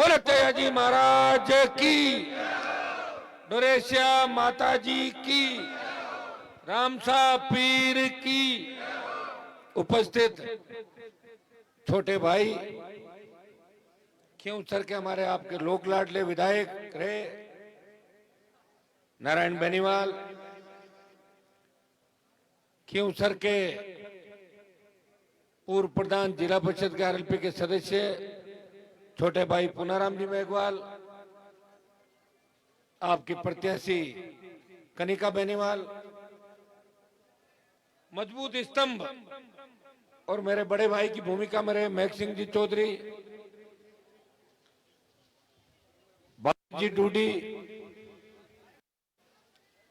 बोले तेजाजी महाराज की, डोरेशिया माता जी की, रामसा पीर की। उपस्थित छोटे भाई, क्यों सर के हमारे आपके लोक लाडले विधायक रहे नारायण बेनीवाल, क्यों सर के पूर्व प्रधान जिला परिषद के आरएलपी के सदस्य छोटे भाई पुनाराम जी मेघवाल, आपकी प्रत्याशी कनिका बेनीवाल, मजबूत स्तंभ और मेरे बड़े भाई की भूमिका में रहे महक सिंह जी चौधरी, जी डूडी,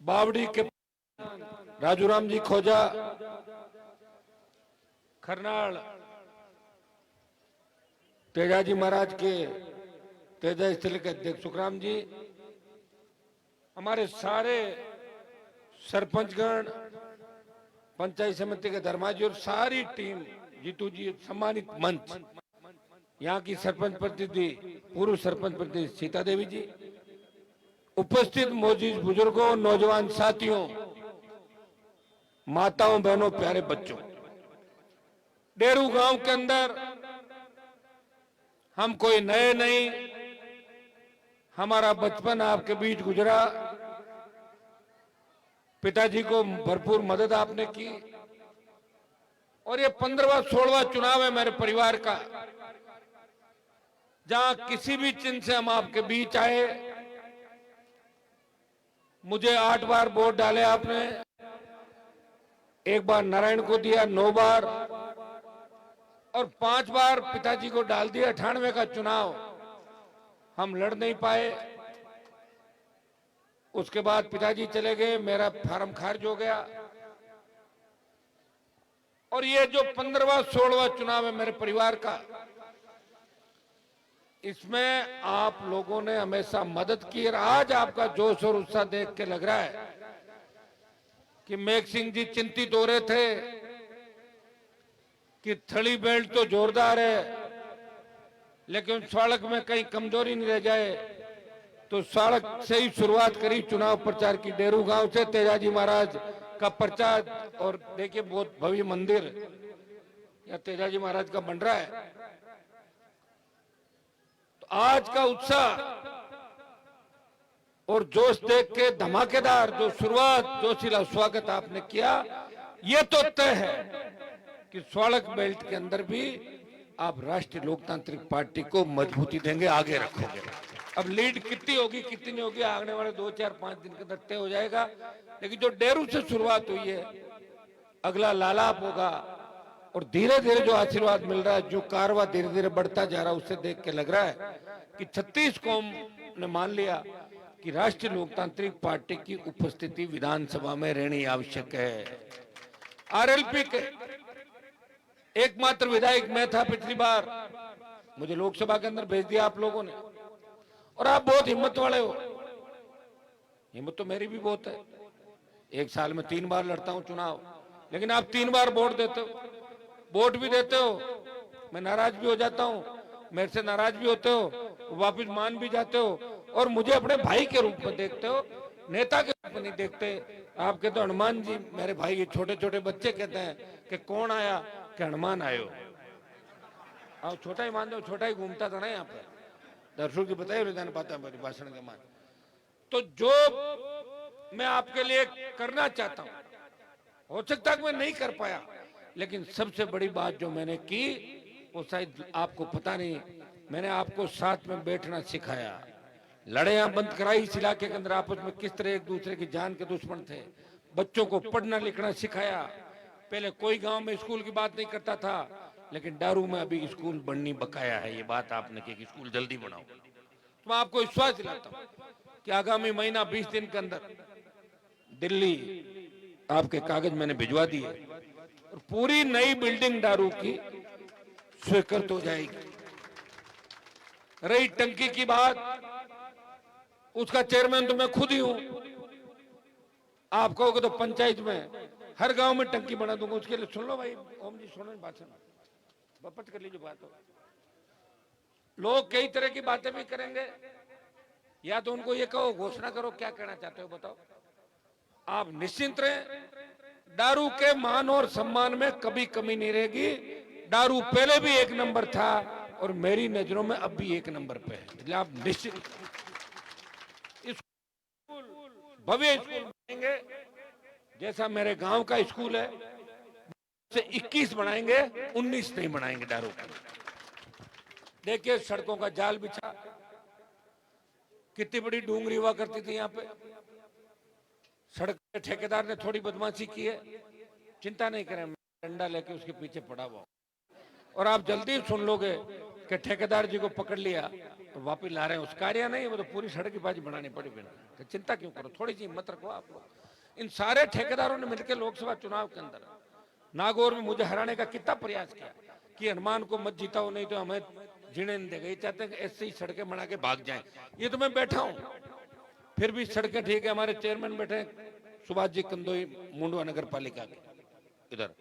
बावड़ी के राजूराम जी खोजा, खरनाल तेजाजी महाराज के तेजा स्थल के अध्यक्ष सुखराम जी, हमारे सारे सरपंचगण, पंचायत समिति के धर्माजी और सारी टीम, जीतू जी सम्मानित मंच, यहाँ की सरपंच प्रतिनिधि, पूर्व सरपंच प्रतिनिधि सीता देवी जी, उपस्थित मौजूद बुजुर्गों, नौजवान साथियों, माताओं, बहनों, प्यारे बच्चों, डेरू गांव के अंदर हम कोई नए नहीं, हमारा बचपन आपके बीच गुजरा, पिताजी को भरपूर मदद आपने की और ये 15वां 16वां चुनाव है मेरे परिवार का, जहां किसी भी चिन्ह से हम आपके बीच आए। मुझे 8 बार वोट डाले आपने, 1 बार नारायण को दिया, 9 बार और 5 बार पिताजी को डाल दिया। 98 का चुनाव हम लड़ नहीं पाए, उसके बाद पिताजी चले गए, मेरा फार्म खारिज हो गया और ये जो 15वां 16वां चुनाव है मेरे परिवार का, इसमें आप लोगों ने हमेशा मदद की और आज आपका जोश और उत्साह देख के लग रहा है कि महक सिंह जी चिंतित हो रहे थे कि थली बेल्ट तो जोरदार है लेकिन सड़क में कहीं कमजोरी नहीं रह जाए, तो सड़क से ही शुरुआत करी चुनाव प्रचार की। डेरू गांव से तेजाजी महाराज का प्रचार और देखिए बहुत भव्य मंदिर या तेजाजी महाराज का बन रहा है। तो आज का उत्साह और जोश देख के धमाकेदार जो शुरुआत, जोशीला स्वागत आपने किया, ये तो तय है कि सड़क बेल्ट के अंदर भी आप राष्ट्रीय लोकतांत्रिक पार्टी को मजबूती देंगे, आगे रखोगे। अब लीड कितनी होगी कितनी नहीं होगी आने वाले 2 4 5 दिन के अंदर तय हो जाएगा, लेकिन जो डेरू से शुरुआत हुई है, अगला लालाप होगा और धीरे धीरे जो आशीर्वाद मिल रहा है, जो कारवा धीरे धीरे बढ़ता जा रहा है, उससे देख के लग रहा है कि 36 कौम ने मान लिया कि राष्ट्रीय लोकतांत्रिक पार्टी की उपस्थिति विधानसभा में रहनी आवश्यक है। आरएलपी के एकमात्र विधायक मैं था पिछली बार, मुझे लोकसभा के अंदर भेज दिया आप लोगों ने और आप बहुत हिम्मत वाले हो। हिम्मत तो मेरी भी बहुत है, 1 साल में 3 बार लड़ता हूं चुनाव, लेकिन आप 3 बार वोट देते हो, वोट भी देते हो, मैं नाराज भी हो जाता हूं, मेरे से नाराज भी होते हो, वापिस मान भी जाते हो और मुझे अपने भाई के रूप में देखते हो, नेता के रूप में नहीं देखते। आपके तो हनुमान जी मेरे भाई, ये छोटे छोटे बच्चे कहते हैं कि कौन आया, कि हनुमान आयो। आप छोटा ही मान दो, छोटा ही घूमता था ना यहाँ पे, दर्शकों की बताइए विधान पाता मेरी भाषण के मान। तो जो मैं आपके लिए करना चाहता हूं, हो सकता है मैं नहीं कर पाया, लेकिन सबसे बड़ी बात जो मैंने की वो शायद आपको पता नहीं, मैंने आपको साथ में बैठना सिखाया, लड़ाइयां बंद कराई इस इलाके के अंदर, आपस में किस तरह एक दूसरे की जान के दुश्मन थे, बच्चों को पढ़ना लिखना सिखाया। पहले कोई गांव में स्कूल की बात नहीं करता था, लेकिन डारू में अभी स्कूल बननी बकाया है, ये बात आपने की कि स्कूल जल्दी बनाओ। तो मैं आपको विश्वास दिलाता हूं कि आगामी महीना 20 दिन के अंदर दिल्ली आपके कागज मैंने भिजवा दिए और पूरी नई बिल्डिंग डारू की स्वीकृत हो जाएगी। रही टंकी की बात, उसका चेयरमैन तो मैं खुद ही हूं। आप कहोगे तो पंचायत में हर गांव में टंकी बना दूंगा, उसके लिए सुन लो भाई, ओम जी सुनो भाषण, बपट कर लीजिए बात हो। लोग कई तरह की बातें भी करेंगे, या तो उनको ये कहो, घोषणा करो क्या कहना चाहते हो बताओ। आप निश्चिंत रहे, दारू के मान और सम्मान में कभी कमी नहीं रहेगी। दारू पहले भी एक नंबर था और मेरी नजरों में अब भी एक नंबर पे है, इसलिए आप निश्चित भव्य स्कूल बनाएंगे, जैसा मेरे गांव का स्कूल है से 21 बनाएंगे, 19 नहीं बनाएंगे दारू का। देखिए सड़कों का जाल बिछा, कितनी बड़ी डूंगरी हुआ करती थी यहाँ पे। सड़क के ठेकेदार ने थोड़ी बदमाशी की है, चिंता नहीं करें, डंडा लेके उसके पीछे पड़ा हुआ। और आप जल्दी सुन लोगे कि ठेकेदार जी को पकड़ लिया और वापिस ला रहे हैं, उस कार्य नहीं, वो तो पूरी सड़क की बाजी बनानी पड़ी बिना। तो चिंता क्यों करो, थोड़ी सी हिम्मत रखो आप लोग। इन सारे ठेकेदारों ने मिलकर लोकसभा चुनाव के अंदर नागौर में मुझे हराने का कितना प्रयास किया कि हनुमान को मत जीताओ, नहीं तो हमें जीने नहीं देगा। ये चाहते हैं कि ऐसे ही सड़कें बना के भाग जाएं। ये तो मैं बैठा हूं, फिर भी सड़कें ठीक है। हमारे चेयरमैन बैठे हैं सुभाष जी कंदोई, मुंडवा नगर पालिका के इधर।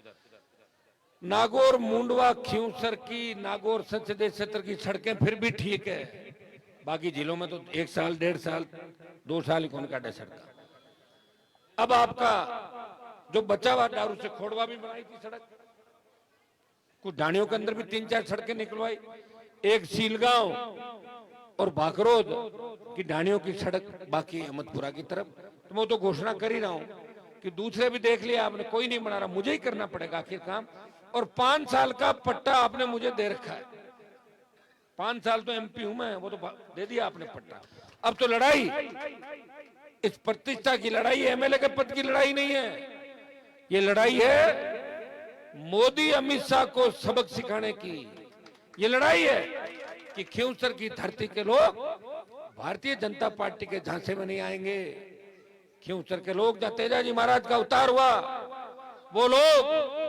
नागौर मुंडवा खियूसर की, नागौर संसदीय क्षेत्र की सड़कें फिर भी ठीक है। बाकी जिलों में तो 1 साल 1.5 साल 2 साल ही कौन काटे सड़क। अब आपका जो बचा हुआ दारू से खोड़वा भी बनाई थी सड़क, कुछ ढाणियों के अंदर भी 3-4 सड़कें निकलवाई। एक सीलगांव और भाकरोद की ढाणियों की सड़क बाकी अहमदपुरा की तरफ। तो मैं तो घोषणा कर ही रहा हूं कि दूसरे भी देख लिया आपने, कोई नहीं बना रहा, मुझे ही करना पड़ेगा आखिर काम। और 5 साल का पट्टा आपने मुझे दे रखा है, 5 साल तो एमपी हूं मैं, वो तो दे दिया आपने पट्टा। अब तो लड़ाई, इस प्रतिष्ठा की लड़ाई, एमएलए के पद की लड़ाई नहीं है, ये लड़ाई है मोदी अमित शाह को सबक सिखाने की। ये लड़ाई है कि खियूसर की धरती के लोग भारतीय जनता पार्टी के झांसे में नहीं आएंगे। खियूसर के लोग, जहां तेजाजी महाराज का अवतार हुआ, वो लोग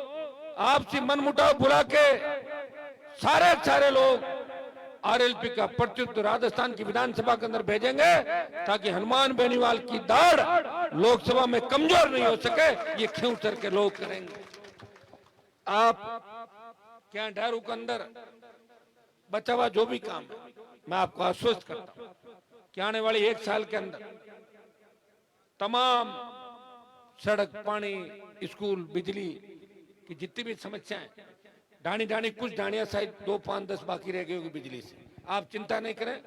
आपसी मनमुटाव भुला के सारे लोग आरएलपी का प्रत्युत्तर राजस्थान की विधानसभा के अंदर भेजेंगे, ताकि हनुमान बेनीवाल की दाढ़ लोकसभा में कमजोर नहीं हो सके। ये खियूसर के लोग करेंगे। आप क्या दारू के अंदर बचा हुआ जो भी काम है, मैं आपको आश्वस्त करता हूं कि आने वाली 1 साल के अंदर तमाम सड़क, पानी, स्कूल, बिजली की जितनी भी समस्याएं, ढाणी कुछ ढाणियां शायद 2, 5, 10 बाकी रह गई होगी बिजली से। आप चिंता नहीं करें,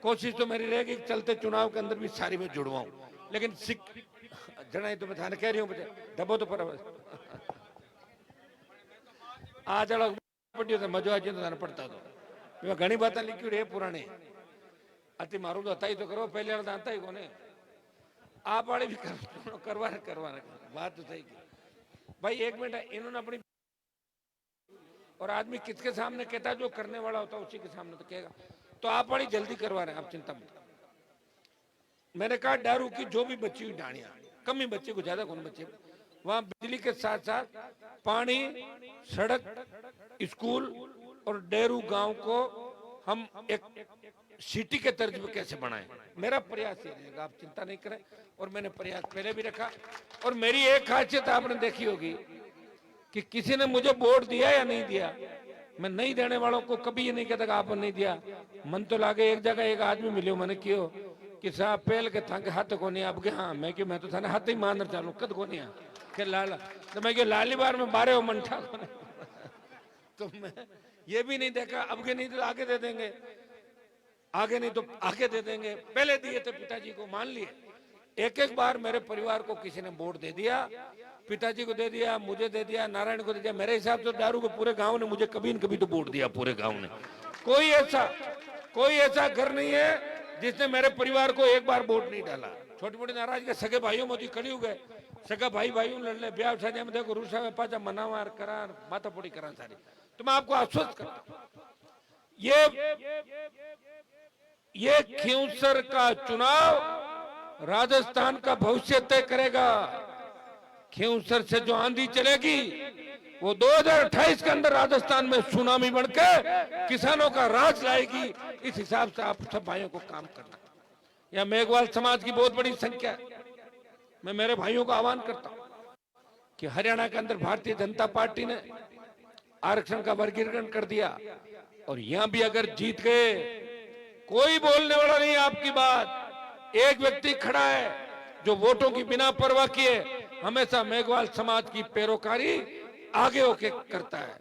कोशिश तो मेरी रहेगी चलते चुनाव के अंदर भी सारी में जुड़वाऊं। लेकिन जनाई तो मैं थाने कह रही हूँ, डबो तो पर आज मजो आज तो पड़ता तो घनी बात लिखी है पुरानी अति मारू तो ही तो करो, पहले आता ही कोने आप वाले भी करवा बात तो सही भाई। 1 मिनट, इन्होंने अपनी, और आदमी किसके सामने कहता है, जो करने वाला होता है उसी के सामने तो कहेगा। तो आप बड़ी जल्दी करवा रहे हैं, आप चिंता मत। मैंने कहा दारू की जो भी बची हुई ढाणियां, कम ही बच्चे को, ज्यादा कौन बच्चे, वहां बिजली के साथ साथ पानी, सड़क, स्कूल और डेरू गांव को हम एक सिटी के तर्ज पे कैसे बनाएं। मेरा प्रयास ये रहेगा, आप चिंता नहीं करें। और मैंने प्रयास पहले भी रखा। और मेरी एक खासियत आपने देखी होगी कि किसी ने मुझे वोट दिया या नहीं दिया, मैं नहीं देने वालों को कभी ये नहीं कहता कि आपने नहीं दिया। मन तो लागे, एक जगह एक आदमी मिले मैंने क्यों कि साहब पहल के था हाथ को नहीं, अब हाँ मैं क्यों, मैं तो था हाथ ही मान चालू कद को नहीं के लाला, तो मैं क्यों लाली बार में बारे हो मंठा को नहीं। तो मैं ये भी नहीं देखा, अब के नहीं तो आगे दे देंगे, आगे नहीं तो आगे दे देंगे। पहले दिए थे पिताजी को, मान लिए। एक बार मेरे परिवार को किसी ने वोट दे दिया, पिताजी को दे दिया, मुझे दे दिया, नारायण को दे दिया। मेरे हिसाब से दारू को पूरे गांव ने मुझे कभी न कभी तो वोट दिया, पूरे गांव ने। कोई ऐसा घर नहीं है जिसने मेरे परिवार को एक बार वोट नहीं डाला। छोटी मोटी नाराज के सगे भाइयों में खड़ी हो गए, सगा भाई लड़ ले, ब्याह शादी में देखो रूसा में पाचा मनावार करा, माथा पोड़ी करा सारी। तो मैं आपको आश्वस्त करता हूं, ये खियूसर का चुनाव राजस्थान का भविष्य तय करेगा। खियूसर से जो आंधी चलेगी वो 2028 के अंदर राजस्थान में सुनामी बनकर किसानों का राज लाएगी। इस हिसाब से आप सब भाइयों को काम करना। यह मेघवाल समाज की बहुत बड़ी संख्या है। मैं मेरे भाइयों को आह्वान करता हूं कि हरियाणा के अंदर भारतीय जनता पार्टी ने आरक्षण का वर्गीकरण कर दिया और यहां भी अगर जीत गए, कोई बोलने वाला नहीं आपकी बात। एक व्यक्ति खड़ा है जो वोटों की बिना परवाह किए हमेशा मेघवाल समाज की पैरोकारी आगे होके करता है।